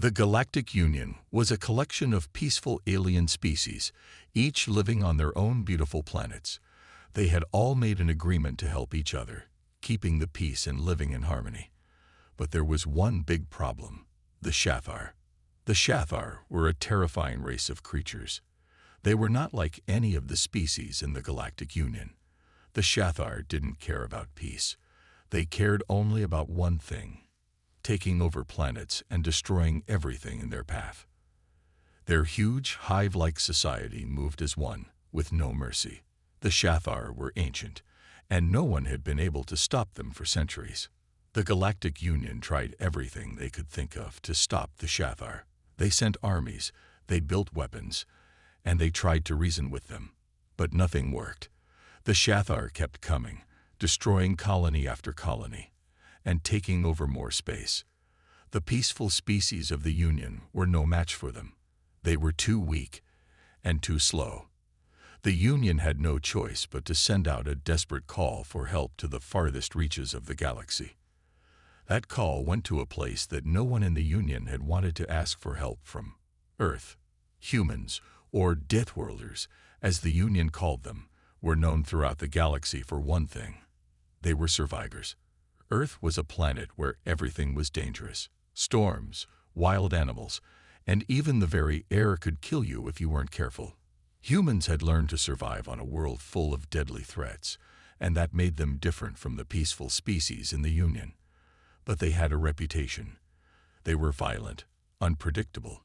The Galactic Union was a collection of peaceful alien species, each living on their own beautiful planets. They had all made an agreement to help each other, keeping the peace and living in harmony. But there was one big problem: the Shathar. The Shathar were a terrifying race of creatures. They were not like any of the species in the Galactic Union. The Shathar didn't care about peace. They cared only about one thing: taking over planets and destroying everything in their path. Their huge, hive-like society moved as one, with no mercy. The Shathar were ancient, and no one had been able to stop them for centuries. The Galactic Union tried everything they could think of to stop the Shathar. They sent armies, they built weapons, and they tried to reason with them. But nothing worked. The Shathar kept coming, destroying colony after colony, and taking over more space. The peaceful species of the Union were no match for them. They were too weak and too slow. The Union had no choice but to send out a desperate call for help to the farthest reaches of the galaxy. That call went to a place that no one in the Union had wanted to ask for help from: Earth. Humans, or Deathworlders, as the Union called them, were known throughout the galaxy for one thing: they were survivors. Earth was a planet where everything was dangerous. Storms, wild animals, and even the very air could kill you if you weren't careful. Humans had learned to survive on a world full of deadly threats, and that made them different from the peaceful species in the Union. But they had a reputation. They were violent, unpredictable,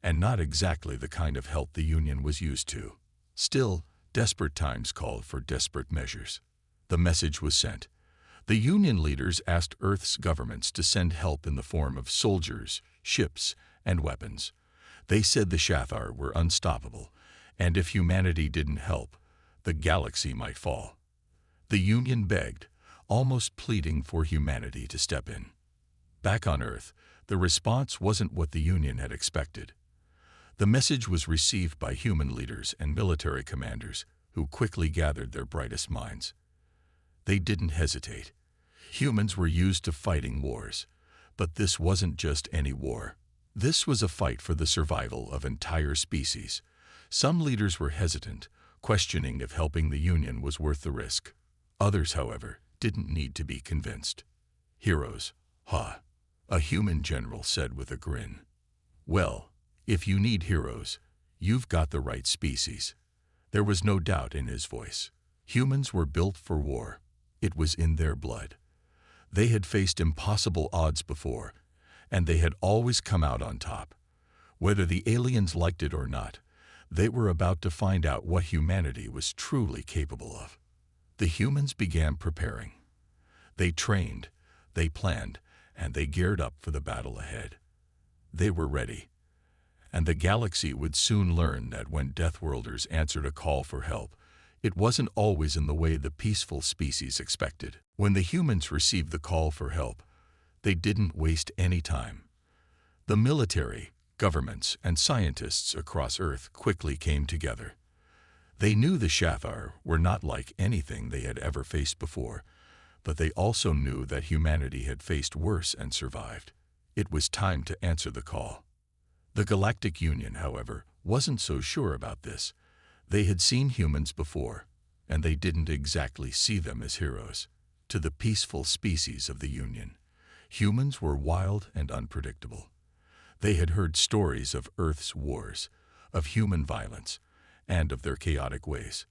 and not exactly the kind of help the Union was used to. Still, desperate times called for desperate measures. The message was sent. The Union leaders asked Earth's governments to send help in the form of soldiers, ships, and weapons. They said the Shathar were unstoppable, and if humanity didn't help, the galaxy might fall. The Union begged, almost pleading for humanity to step in. Back on Earth, the response wasn't what the Union had expected. The message was received by human leaders and military commanders, who quickly gathered their brightest minds. They didn't hesitate. Humans were used to fighting wars, but this wasn't just any war. This was a fight for the survival of entire species. Some leaders were hesitant, questioning if helping the Union was worth the risk. Others, however, didn't need to be convinced. Heroes, huh? A human general said with a grin. Well, if you need heroes, you've got the right species. There was no doubt in his voice. Humans were built for war. It was in their blood. They had faced impossible odds before, and they had always come out on top. Whether the aliens liked it or not, they were about to find out what humanity was truly capable of. The humans began preparing. They trained, they planned, and they geared up for the battle ahead. They were ready. And the galaxy would soon learn that when Deathworlders answered a call for help, it wasn't always in the way the peaceful species expected. When the humans received the call for help, they didn't waste any time. The military, governments, and scientists across Earth quickly came together. They knew the Shathar were not like anything they had ever faced before, but they also knew that humanity had faced worse and survived. It was time to answer the call. The Galactic Union, however, wasn't so sure about this. They had seen humans before, and they didn't exactly see them as heroes. To the peaceful species of the Union, humans were wild and unpredictable. They had heard stories of Earth's wars, of human violence, and of their chaotic ways.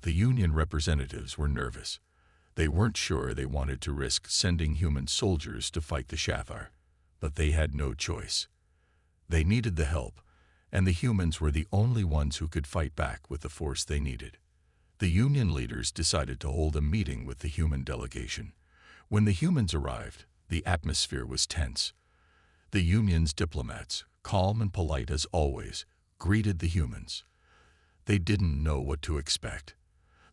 The Union representatives were nervous. They weren't sure they wanted to risk sending human soldiers to fight the Shathar, but they had no choice. They needed the help, and the humans were the only ones who could fight back with the force they needed. The Union leaders decided to hold a meeting with the human delegation. When the humans arrived, the atmosphere was tense. The Union's diplomats, calm and polite as always, greeted the humans. They didn't know what to expect.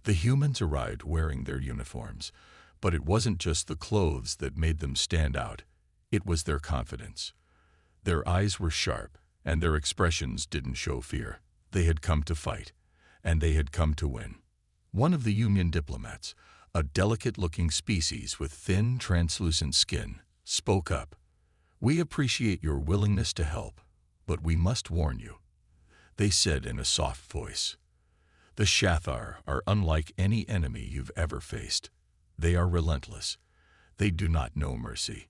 The humans arrived wearing their uniforms, but it wasn't just the clothes that made them stand out. It was their confidence. Their eyes were sharp, and their expressions didn't show fear. They had come to fight, and they had come to win. One of the Union diplomats, a delicate-looking species with thin, translucent skin, spoke up. "We appreciate your willingness to help, but we must warn you," they said in a soft voice. "The Shathar are unlike any enemy you've ever faced. They are relentless. They do not know mercy.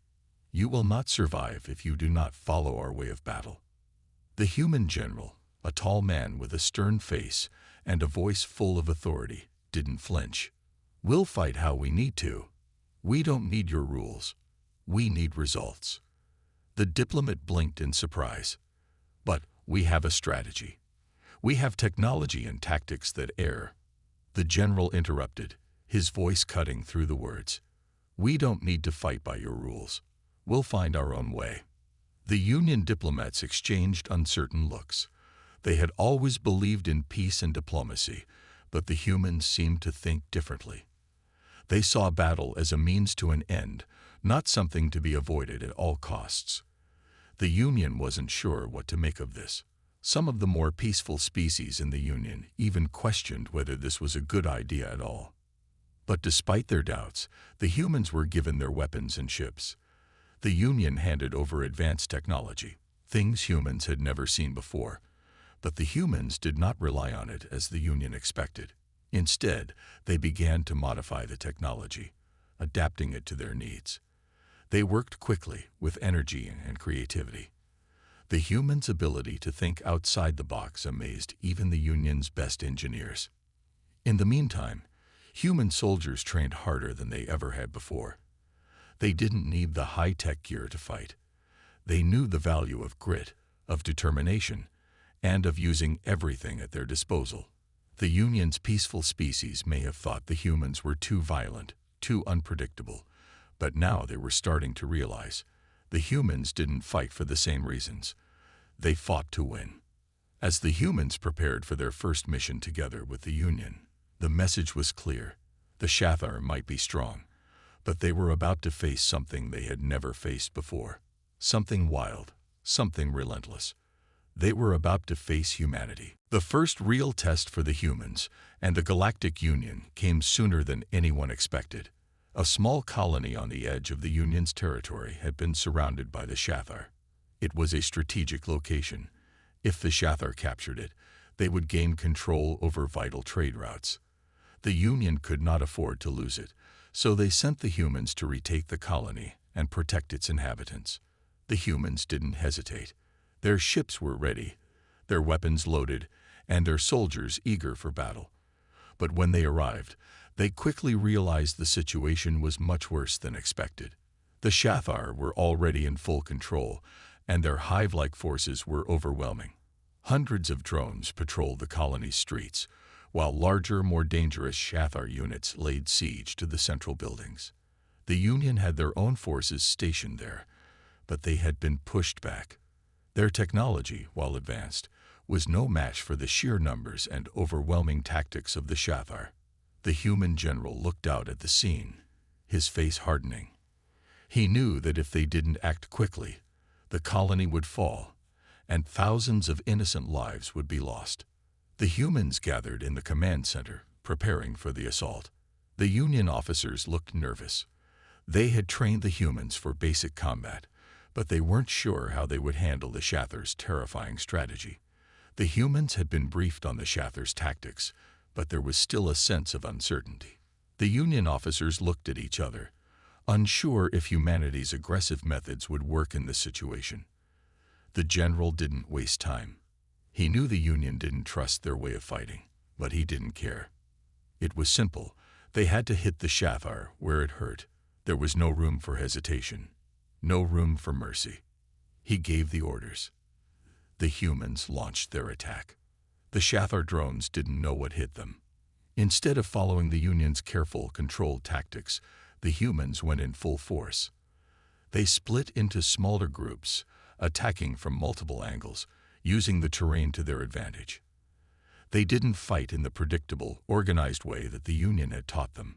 You will not survive if you do not follow our way of battle." The human general, a tall man with a stern face and a voice full of authority, didn't flinch. "We'll fight how we need to. We don't need your rules. We need results." The diplomat blinked in surprise. "But we have a strategy. We have technology and tactics that err." The general interrupted, his voice cutting through the words. "We don't need to fight by your rules. We'll find our own way." The Union diplomats exchanged uncertain looks. They had always believed in peace and diplomacy, but the humans seemed to think differently. They saw battle as a means to an end, not something to be avoided at all costs. The Union wasn't sure what to make of this. Some of the more peaceful species in the Union even questioned whether this was a good idea at all. But despite their doubts, the humans were given their weapons and ships. The Union handed over advanced technology, things humans had never seen before. But the humans did not rely on it as the Union expected. Instead, they began to modify the technology, adapting it to their needs. They worked quickly, with energy and creativity. The humans' ability to think outside the box amazed even the Union's best engineers. In the meantime, human soldiers trained harder than they ever had before. They didn't need the high-tech gear to fight. They knew the value of grit, of determination, and of using everything at their disposal. The Union's peaceful species may have thought the humans were too violent, too unpredictable, but now they were starting to realize the humans didn't fight for the same reasons. They fought to win. As the humans prepared for their first mission together with the Union, the message was clear. The Shathar might be strong, but they were about to face something they had never faced before. Something wild, something relentless. They were about to face humanity. The first real test for the humans and the Galactic Union came sooner than anyone expected. A small colony on the edge of the Union's territory had been surrounded by the Shathar. It was a strategic location. If the Shathar captured it, they would gain control over vital trade routes. The Union could not afford to lose it, so they sent the humans to retake the colony and protect its inhabitants. The humans didn't hesitate. Their ships were ready, their weapons loaded, and their soldiers eager for battle. But when they arrived, they quickly realized the situation was much worse than expected. The Shathar were already in full control, and their hive-like forces were overwhelming. Hundreds of drones patrolled the colony's streets, while larger, more dangerous Shathar units laid siege to the central buildings. The Union had their own forces stationed there, but they had been pushed back. Their technology, while advanced, was no match for the sheer numbers and overwhelming tactics of the Shathar. The human general looked out at the scene, his face hardening. He knew that if they didn't act quickly, the colony would fall, and thousands of innocent lives would be lost. The humans gathered in the command center, preparing for the assault. The Union officers looked nervous. They had trained the humans for basic combat, but they weren't sure how they would handle the Shathar's terrifying strategy. The humans had been briefed on the Shathar's tactics, but there was still a sense of uncertainty. The Union officers looked at each other, unsure if humanity's aggressive methods would work in this situation. The general didn't waste time. He knew the Union didn't trust their way of fighting, but he didn't care. It was simple. They had to hit the Shathar where it hurt. There was no room for hesitation, no room for mercy. He gave the orders. The humans launched their attack. The Shathar drones didn't know what hit them. Instead of following the Union's careful, controlled tactics, the humans went in full force. They split into smaller groups, attacking from multiple angles, using the terrain to their advantage. They didn't fight in the predictable, organized way that the Union had taught them.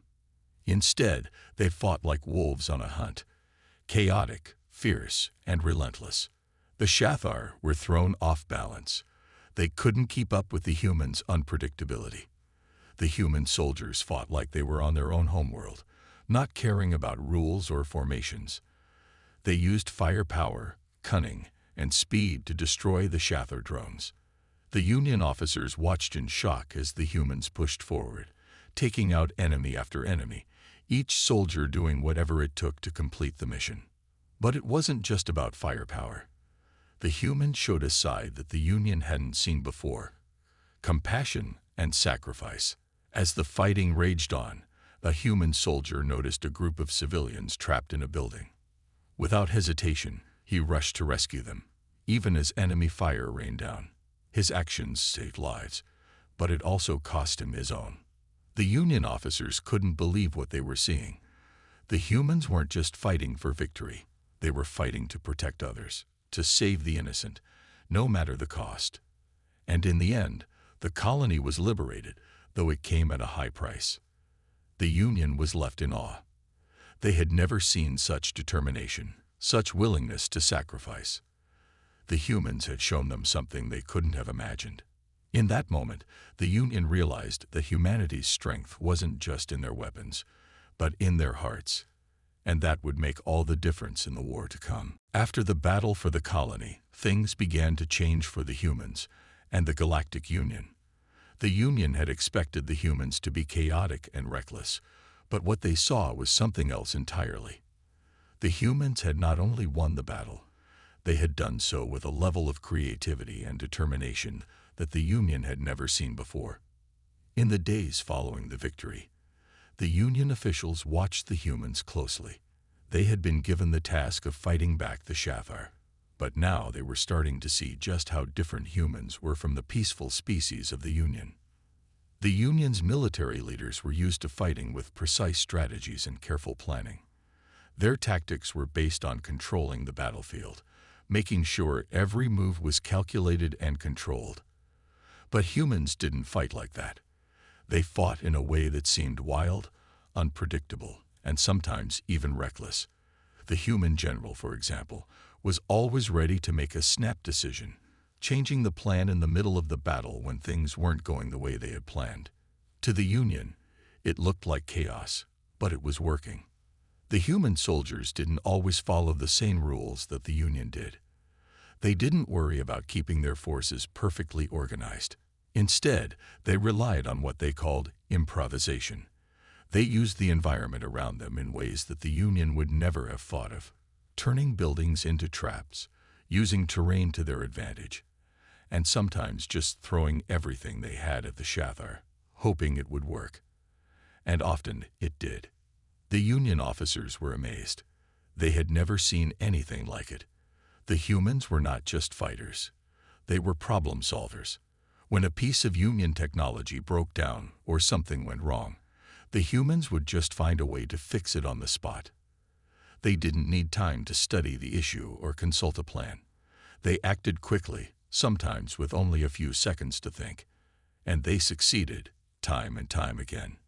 Instead, they fought like wolves on a hunt, chaotic, fierce, and relentless. The Shathar were thrown off balance. They couldn't keep up with the humans' unpredictability. The human soldiers fought like they were on their own homeworld, not caring about rules or formations. They used firepower, cunning, and speed to destroy the Shather drones. The Union officers watched in shock as the humans pushed forward, taking out enemy after enemy, each soldier doing whatever it took to complete the mission. But it wasn't just about firepower. The humans showed a side that the Union hadn't seen before: compassion and sacrifice. As the fighting raged on, a human soldier noticed a group of civilians trapped in a building. Without hesitation, he rushed to rescue them, even as enemy fire rained down. His actions saved lives, but it also cost him his own. The Union officers couldn't believe what they were seeing. The humans weren't just fighting for victory. They were fighting to protect others, to save the innocent, no matter the cost. And in the end, the colony was liberated, though it came at a high price. The Union was left in awe. They had never seen such determination, such willingness to sacrifice. The humans had shown them something they couldn't have imagined. In that moment, the Union realized that humanity's strength wasn't just in their weapons, but in their hearts. And that would make all the difference in the war to come. After the battle for the colony, things began to change for the humans and the Galactic Union. The Union had expected the humans to be chaotic and reckless, but what they saw was something else entirely. The humans had not only won the battle, they had done so with a level of creativity and determination that the Union had never seen before. In the days following the victory, the Union officials watched the humans closely. They had been given the task of fighting back the Shather, but now they were starting to see just how different humans were from the peaceful species of the Union. The Union's military leaders were used to fighting with precise strategies and careful planning. Their tactics were based on controlling the battlefield, making sure every move was calculated and controlled. But humans didn't fight like that. They fought in a way that seemed wild, unpredictable, and sometimes even reckless. The human general, for example, was always ready to make a snap decision, changing the plan in the middle of the battle when things weren't going the way they had planned. To the Union, it looked like chaos, but it was working. The human soldiers didn't always follow the same rules that the Union did. They didn't worry about keeping their forces perfectly organized. Instead, they relied on what they called improvisation. They used the environment around them in ways that the Union would never have thought of, turning buildings into traps, using terrain to their advantage, and sometimes just throwing everything they had at the Shather, hoping it would work. And often it did. The Union officers were amazed. They had never seen anything like it. The humans were not just fighters. They were problem solvers. When a piece of Union technology broke down or something went wrong, the humans would just find a way to fix it on the spot. They didn't need time to study the issue or consult a plan. They acted quickly, sometimes with only a few seconds to think, and they succeeded time and time again.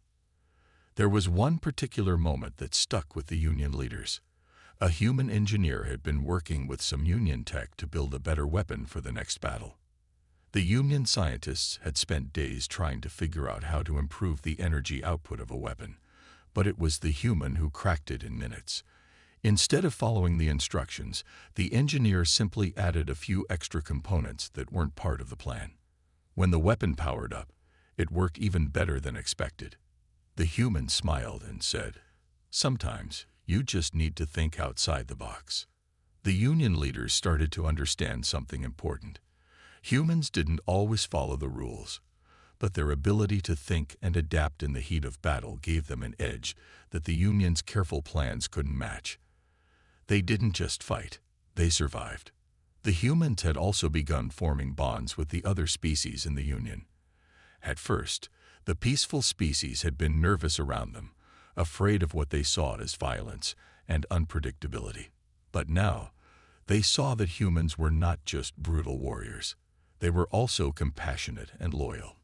There was one particular moment that stuck with the Union leaders. A human engineer had been working with some Union tech to build a better weapon for the next battle. The Union scientists had spent days trying to figure out how to improve the energy output of a weapon, but it was the human who cracked it in minutes. Instead of following the instructions, the engineer simply added a few extra components that weren't part of the plan. When the weapon powered up, it worked even better than expected. The human smiled and said, "Sometimes you just need to think outside the box." The Union leaders started to understand something important. Humans didn't always follow the rules, but their ability to think and adapt in the heat of battle gave them an edge that the Union's careful plans couldn't match. They didn't just fight, they survived. The humans had also begun forming bonds with the other species in the Union. At first, the peaceful species had been nervous around them, afraid of what they saw as violence and unpredictability. But now, they saw that humans were not just brutal warriors. They were also compassionate and loyal.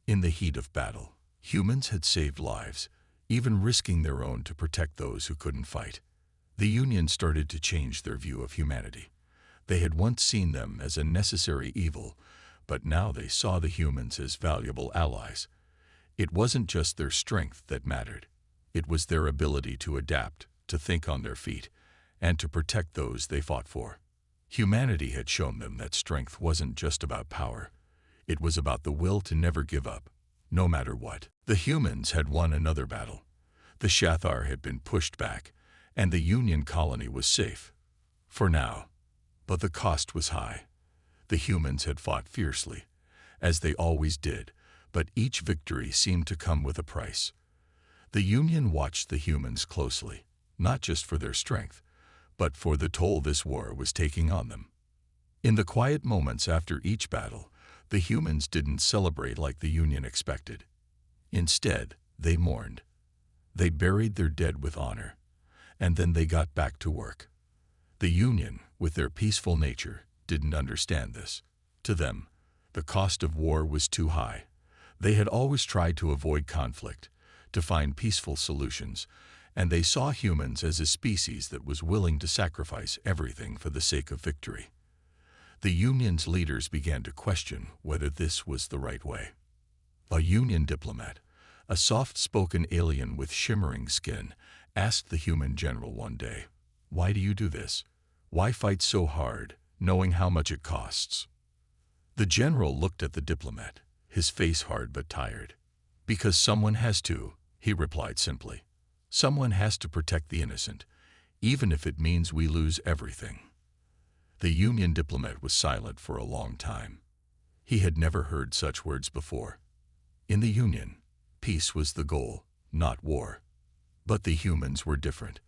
In the heat of battle, humans had saved lives, even risking their own to protect those who couldn't fight. The Union started to change their view of humanity. They had once seen them as a necessary evil, but now they saw the humans as valuable allies. It wasn't just their strength that mattered. It was their ability to adapt, to think on their feet, and to protect those they fought for. Humanity had shown them that strength wasn't just about power. It was about the will to never give up, no matter what. The humans had won another battle. The Shathar had been pushed back, and the Union colony was safe. For now. But the cost was high. The humans had fought fiercely, as they always did, but each victory seemed to come with a price. The Union watched the humans closely, not just for their strength, but for the toll this war was taking on them. In the quiet moments after each battle, the humans didn't celebrate like the Union expected. Instead, they mourned. They buried their dead with honor, and then they got back to work. The Union, with their peaceful nature, didn't understand this. To them, the cost of war was too high. They had always tried to avoid conflict, to find peaceful solutions, and they saw humans as a species that was willing to sacrifice everything for the sake of victory. The Union's leaders began to question whether this was the right way. A Union diplomat, a soft-spoken alien with shimmering skin, asked the human general one day, "Why do you do this? Why fight so hard, knowing how much it costs?" The general looked at the diplomat, his face hard but tired. "Because someone has to," he replied simply. "Someone has to protect the innocent, even if it means we lose everything." The Union diplomat was silent for a long time. He had never heard such words before. In the Union, peace was the goal, not war. But the humans were different.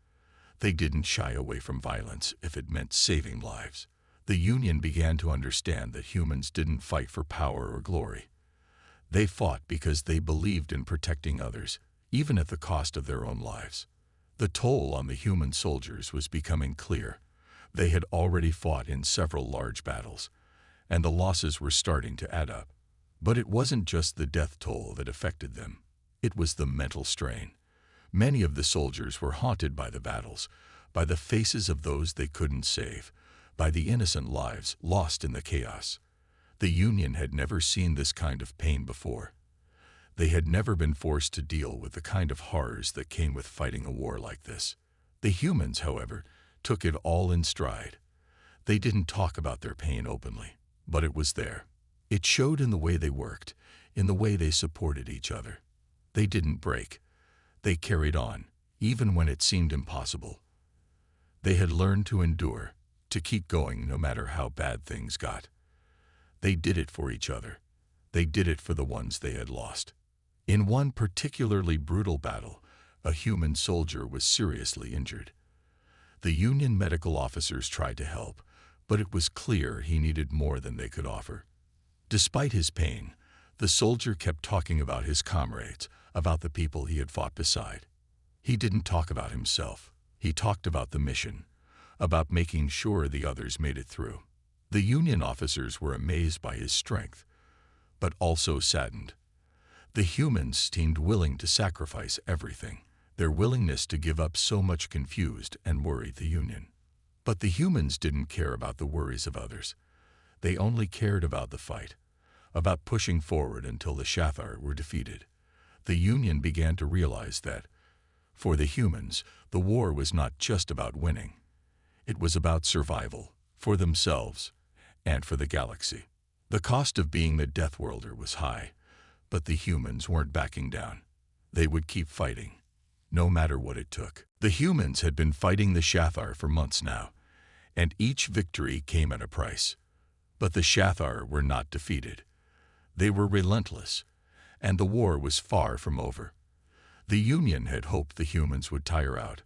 They didn't shy away from violence if it meant saving lives. The Union began to understand that humans didn't fight for power or glory. They fought because they believed in protecting others, even at the cost of their own lives. The toll on the human soldiers was becoming clear. They had already fought in several large battles, and the losses were starting to add up. But it wasn't just the death toll that affected them. It was the mental strain. Many of the soldiers were haunted by the battles, by the faces of those they couldn't save, by the innocent lives lost in the chaos. The Union had never seen this kind of pain before. They had never been forced to deal with the kind of horrors that came with fighting a war like this. The humans, however, took it all in stride. They didn't talk about their pain openly, but it was there. It showed in the way they worked, in the way they supported each other. They didn't break. They carried on, even when it seemed impossible. They had learned to endure, to keep going no matter how bad things got. They did it for each other. They did it for the ones they had lost. In one particularly brutal battle, a human soldier was seriously injured. The Union medical officers tried to help, but it was clear he needed more than they could offer. Despite his pain, the soldier kept talking about his comrades, about the people he had fought beside. He didn't talk about himself. He talked about the mission, about making sure the others made it through. The Union officers were amazed by his strength, but also saddened. The humans seemed willing to sacrifice everything. Their willingness to give up so much confused and worried the Union. But the humans didn't care about the worries of others. They only cared about the fight, about pushing forward until the Shathar were defeated. The Union began to realize that, for the humans, the war was not just about winning. It was about survival, for themselves, and for the galaxy. The cost of being the Deathworlder was high, but the humans weren't backing down. They would keep fighting, no matter what it took. The humans had been fighting the Shathar for months now, and each victory came at a price. But the Shathar were not defeated. They were relentless, and the war was far from over. The Union had hoped the humans would tire out,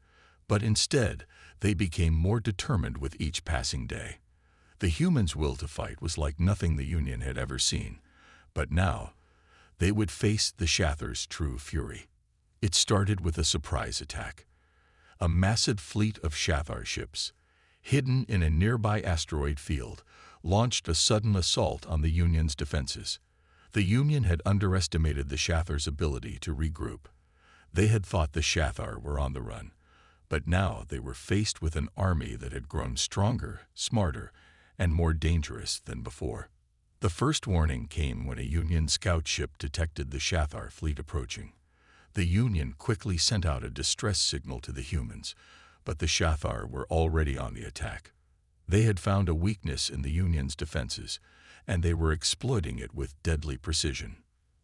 but instead they became more determined with each passing day. The humans' will to fight was like nothing the Union had ever seen, but now they would face the Shathar's true fury. It started with a surprise attack. A massive fleet of Shathar ships, hidden in a nearby asteroid field, launched a sudden assault on the Union's defenses. The Union had underestimated the Shathar's ability to regroup. They had thought the Shathar were on the run, but now they were faced with an army that had grown stronger, smarter, and more dangerous than before. The first warning came when a Union scout ship detected the Shathar fleet approaching. The Union quickly sent out a distress signal to the humans, but the Shathar were already on the attack. They had found a weakness in the Union's defenses, and they were exploiting it with deadly precision.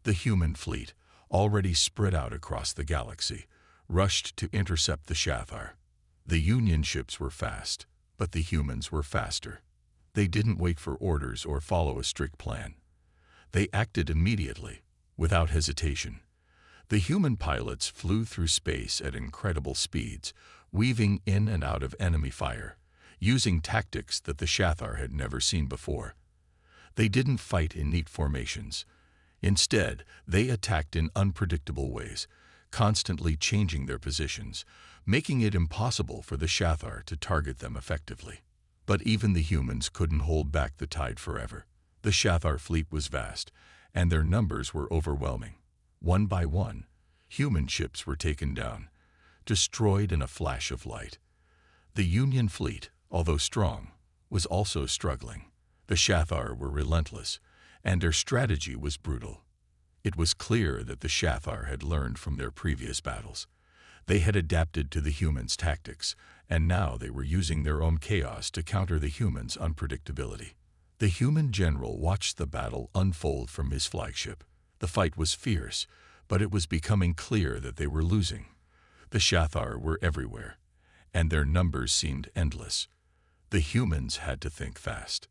The human fleet, already spread out across the galaxy, rushed to intercept the Shathar. The Union ships were fast, but the humans were faster. They didn't wait for orders or follow a strict plan. They acted immediately, without hesitation. The human pilots flew through space at incredible speeds, weaving in and out of enemy fire, using tactics that the Shathar had never seen before. They didn't fight in neat formations. Instead, they attacked in unpredictable ways, constantly changing their positions, making it impossible for the Shathar to target them effectively. But even the humans couldn't hold back the tide forever. The Shathar fleet was vast, and their numbers were overwhelming. One by one, human ships were taken down, destroyed in a flash of light. The Union fleet, although strong, was also struggling. The Shathar were relentless, and their strategy was brutal. It was clear that the Shathar had learned from their previous battles. They had adapted to the humans' tactics, and now they were using their own chaos to counter the humans' unpredictability. The human general watched the battle unfold from his flagship. The fight was fierce, but it was becoming clear that they were losing. The Shathar were everywhere, and their numbers seemed endless. The humans had to think fast.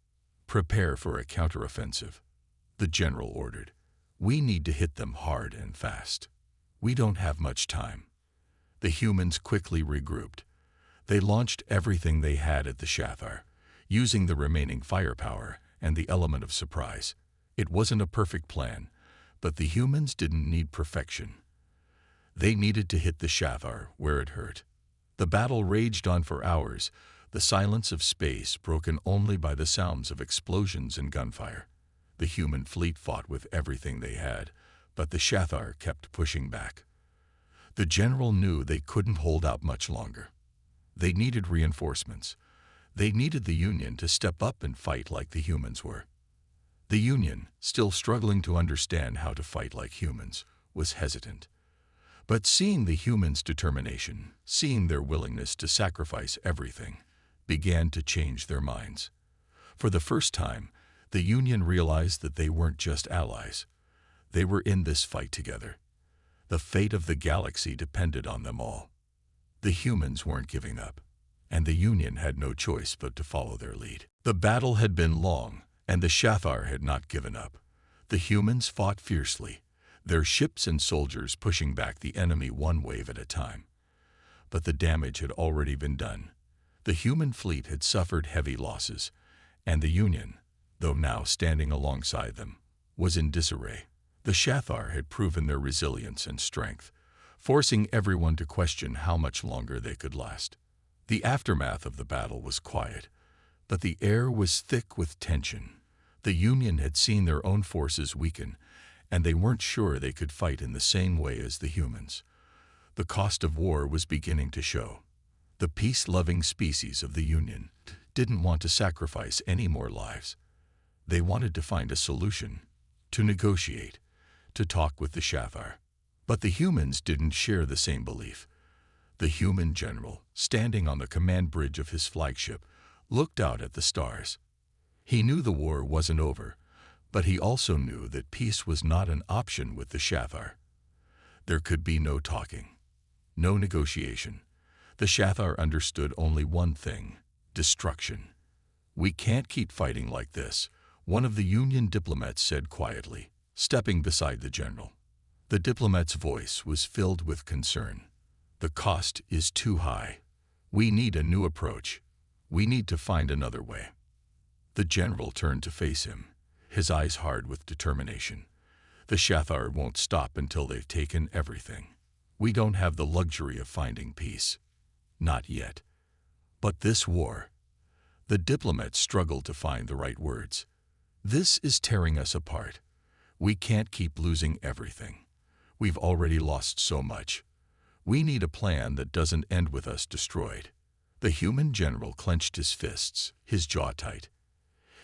Prepare for a counteroffensive, the general ordered. We need to hit them hard and fast. We don't have much time. The humans quickly regrouped. They launched everything they had at the Shathar, using the remaining firepower and the element of surprise. It wasn't a perfect plan, but the humans didn't need perfection. They needed to hit the Shathar where it hurt. The battle raged on for hours, the silence of space broken only by the sounds of explosions and gunfire. The human fleet fought with everything they had, but the Shathar kept pushing back. The general knew they couldn't hold out much longer. They needed reinforcements. They needed the Union to step up and fight like the humans were. The Union, still struggling to understand how to fight like humans, was hesitant. But seeing the humans' determination, seeing their willingness to sacrifice everything, began to change their minds. For the first time, the Union realized that they weren't just allies. They were in this fight together. The fate of the galaxy depended on them all. The humans weren't giving up, and the Union had no choice but to follow their lead. The battle had been long, and the Shathar had not given up. The humans fought fiercely, their ships and soldiers pushing back the enemy one wave at a time. But the damage had already been done. The human fleet had suffered heavy losses, and the Union, though now standing alongside them, was in disarray. The Shathar had proven their resilience and strength, forcing everyone to question how much longer they could last. The aftermath of the battle was quiet, but the air was thick with tension. The Union had seen their own forces weaken, and they weren't sure they could fight in the same way as the humans. The cost of war was beginning to show. The peace-loving species of the Union didn't want to sacrifice any more lives. They wanted to find a solution, to negotiate, to talk with the Shathar. But the humans didn't share the same belief. The human general, standing on the command bridge of his flagship, looked out at the stars. He knew the war wasn't over, but he also knew that peace was not an option with the Shathar. There could be no talking, no negotiation. The Shathar understood only one thing: destruction. "We can't keep fighting like this," one of the Union diplomats said quietly, stepping beside the general. The diplomat's voice was filled with concern. "The cost is too high. We need a new approach. We need to find another way." The general turned to face him, his eyes hard with determination. "The Shathar won't stop until they've taken everything. We don't have the luxury of finding peace. Not yet. But this war..." The diplomat struggled to find the right words. "This is tearing us apart. We can't keep losing everything. We've already lost so much. We need a plan that doesn't end with us destroyed." The human general clenched his fists, his jaw tight.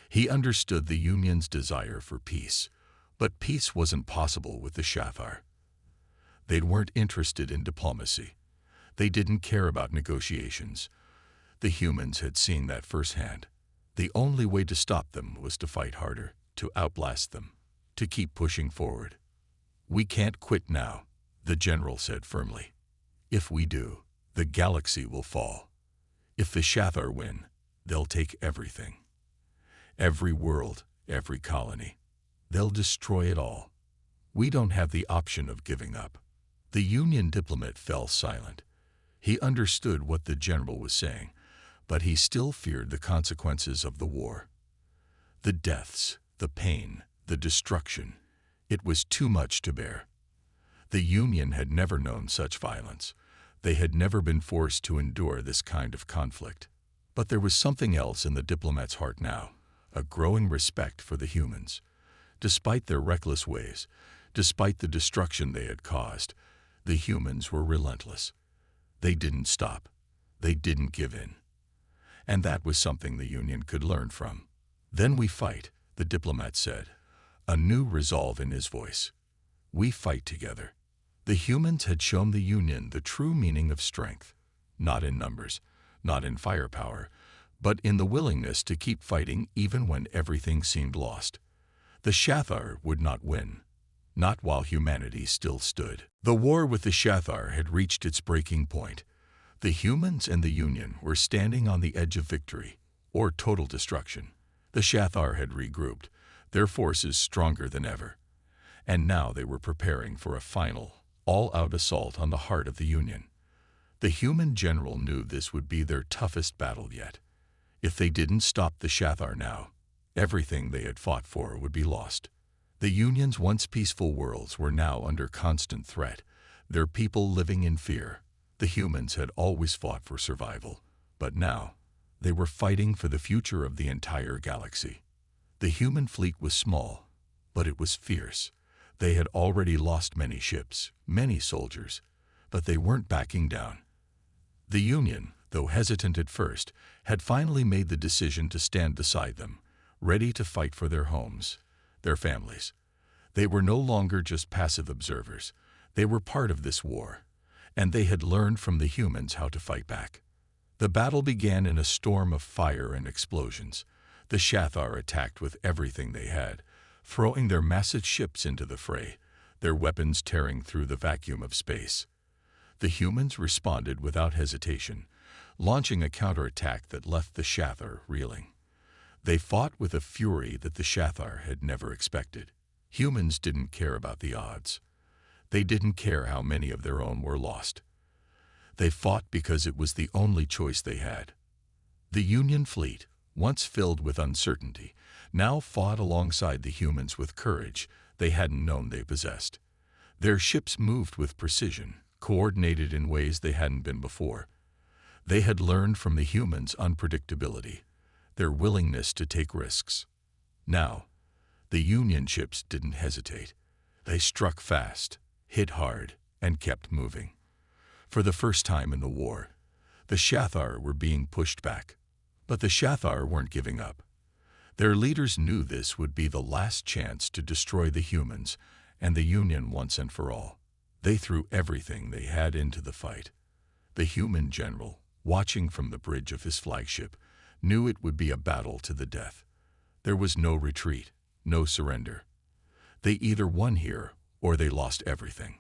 He understood the Union's desire for peace, but peace wasn't possible with the Shathar. They weren't interested in diplomacy. They didn't care about negotiations. The humans had seen that firsthand. The only way to stop them was to fight harder, to outblast them, to keep pushing forward. "We can't quit now," the general said firmly. "If we do, the galaxy will fall. If the Shathar win, they'll take everything. Every world, every colony. They'll destroy it all. We don't have the option of giving up." The Union diplomat fell silent. He understood what the general was saying, but he still feared the consequences of the war. The deaths, the pain, the destruction. It was too much to bear. The Union had never known such violence. They had never been forced to endure this kind of conflict. But there was something else in the diplomat's heart now, a growing respect for the humans. Despite their reckless ways, despite the destruction they had caused, the humans were relentless. They didn't stop. They didn't give in. And that was something the Union could learn from. "Then we fight," the diplomat said, a new resolve in his voice. "We fight together." The humans had shown the Union the true meaning of strength, not in numbers, not in firepower, but in the willingness to keep fighting even when everything seemed lost. The Shathar would not win, not while humanity still stood. The war with the Shathar had reached its breaking point. The humans and the Union were standing on the edge of victory, or total destruction. The Shathar had regrouped, their forces stronger than ever. And now they were preparing for a final, all-out assault on the heart of the Union. The human general knew this would be their toughest battle yet. If they didn't stop the Shathar now, everything they had fought for would be lost. The Union's once peaceful worlds were now under constant threat, their people living in fear. The humans had always fought for survival, but now they were fighting for the future of the entire galaxy. The human fleet was small, but it was fierce. They had already lost many ships, many soldiers, but they weren't backing down. The Union, though hesitant at first, had finally made the decision to stand beside them, ready to fight for their homes, their families. They were no longer just passive observers. They were part of this war, and they had learned from the humans how to fight back. The battle began in a storm of fire and explosions. The Shathar attacked with everything they had, throwing their massive ships into the fray, their weapons tearing through the vacuum of space. The humans responded without hesitation, launching a counterattack that left the Shathar reeling. They fought with a fury that the Shathar had never expected. Humans didn't care about the odds. They didn't care how many of their own were lost. They fought because it was the only choice they had. The Union fleet, once filled with uncertainty, now fought alongside the humans with courage they hadn't known they possessed. Their ships moved with precision, coordinated in ways they hadn't been before. They had learned from the humans' unpredictability, their willingness to take risks. Now, the Union ships didn't hesitate. They struck fast, hit hard, and kept moving. For the first time in the war, the Shathar were being pushed back. But the Shathar weren't giving up. Their leaders knew this would be the last chance to destroy the humans and the Union once and for all. They threw everything they had into the fight. The human general, watching from the bridge of his flagship, knew it would be a battle to the death. There was no retreat, no surrender. They either won here or they lost everything.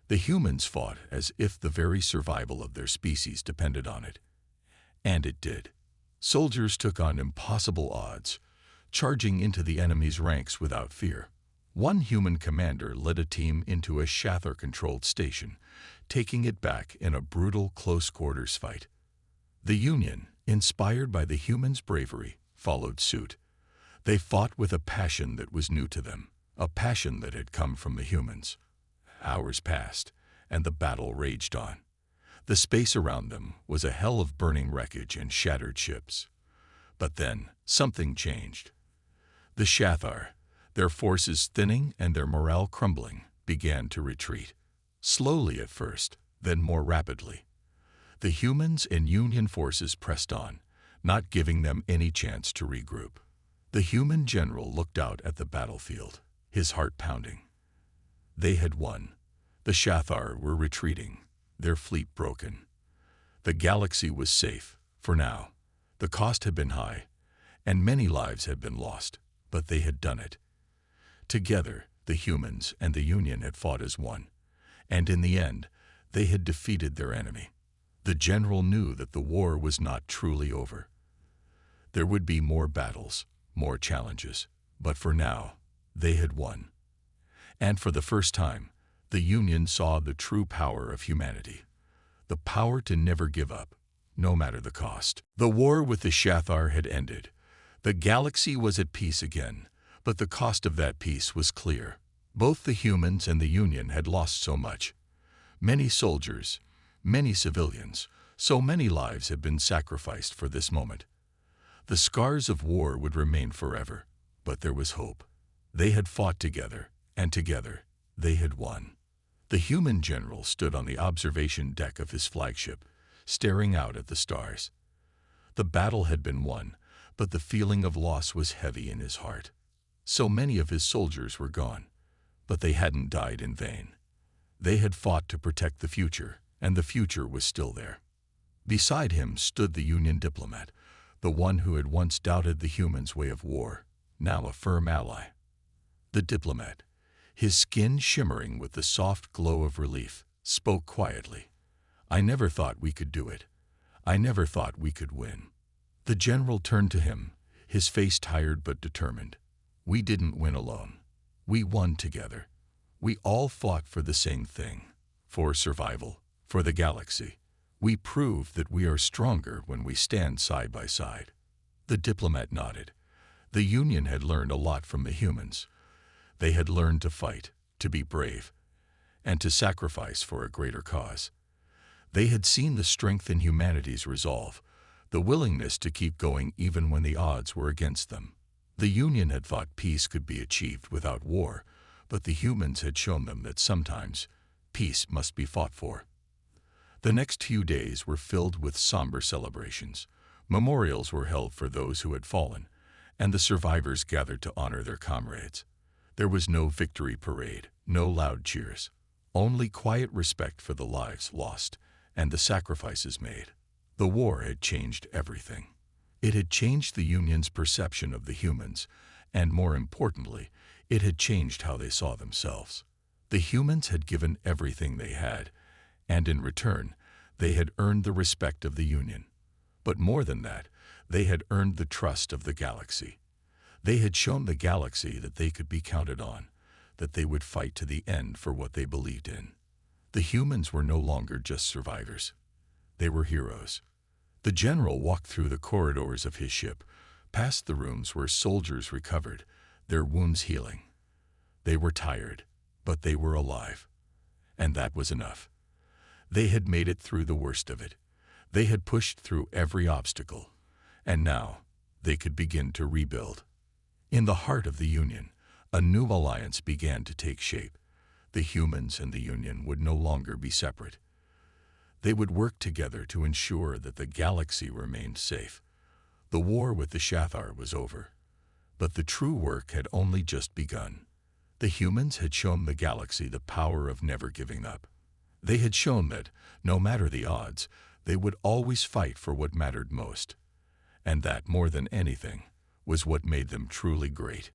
The humans fought as if the very survival of their species depended on it. And it did. Soldiers took on impossible odds, charging into the enemy's ranks without fear. One human commander led a team into a Shathar-controlled station, taking it back in a brutal close-quarters fight. The Union, inspired by the humans' bravery, followed suit. They fought with a passion that was new to them, a passion that had come from the humans. Hours passed, and the battle raged on. The space around them was a hell of burning wreckage and shattered ships. But then, something changed. The Shathar, their forces thinning and their morale crumbling, began to retreat. Slowly at first, then more rapidly. The humans and Union forces pressed on, not giving them any chance to regroup. The human general looked out at the battlefield, his heart pounding. They had won. The Shathar were retreating, their fleet broken, The galaxy was safe, for now. The cost had been high, and many lives had been lost, but they had done it. Together, the humans and the Union had fought as one, and in the end, they had defeated their enemy. The general knew that the war was not truly over. There would be more battles, more challenges, but for now, they had won. And for the first time, the Union saw the true power of humanity. The power to never give up, no matter the cost. The war with the Shathar had ended. The galaxy was at peace again, but the cost of that peace was clear. Both the humans and the Union had lost so much. Many soldiers, many civilians, so many lives had been sacrificed for this moment. The scars of war would remain forever, but there was hope. They had fought together, and together, they had won. The human general stood on the observation deck of his flagship, staring out at the stars. The battle had been won, but the feeling of loss was heavy in his heart. So many of his soldiers were gone, but they hadn't died in vain. They had fought to protect the future, and the future was still there. Beside him stood the Union diplomat, the one who had once doubted the humans' way of war, now a firm ally. The diplomat, his skin shimmering with the soft glow of relief, spoke quietly. "I never thought we could do it. I never thought we could win." The general turned to him, his face tired but determined. "We didn't win alone. We won together. We all fought for the same thing, for survival, for the galaxy. We proved that we are stronger when we stand side by side." The diplomat nodded. The Union had learned a lot from the humans. They had learned to fight, to be brave, and to sacrifice for a greater cause. They had seen the strength in humanity's resolve, the willingness to keep going even when the odds were against them. The Union had thought peace could be achieved without war, but the humans had shown them that sometimes peace must be fought for. The next few days were filled with somber celebrations. Memorials were held for those who had fallen, and the survivors gathered to honor their comrades. There was no victory parade, no loud cheers, only quiet respect for the lives lost and the sacrifices made. The war had changed everything. It had changed the Union's perception of the humans, and more importantly, it had changed how they saw themselves. The humans had given everything they had, and in return, they had earned the respect of the Union. But more than that, they had earned the trust of the galaxy. They had shown the galaxy that they could be counted on, that they would fight to the end for what they believed in. The humans were no longer just survivors. They were heroes. The general walked through the corridors of his ship, past the rooms where soldiers recovered, their wounds healing. They were tired, but they were alive. And that was enough. They had made it through the worst of it. They had pushed through every obstacle, and now they could begin to rebuild. In the heart of the Union, a new alliance began to take shape. The humans and the Union would no longer be separate. They would work together to ensure that the galaxy remained safe. The war with the Shathar was over, but the true work had only just begun. The humans had shown the galaxy the power of never giving up. They had shown that, no matter the odds, they would always fight for what mattered most. And that, more than anything, was what made them truly great.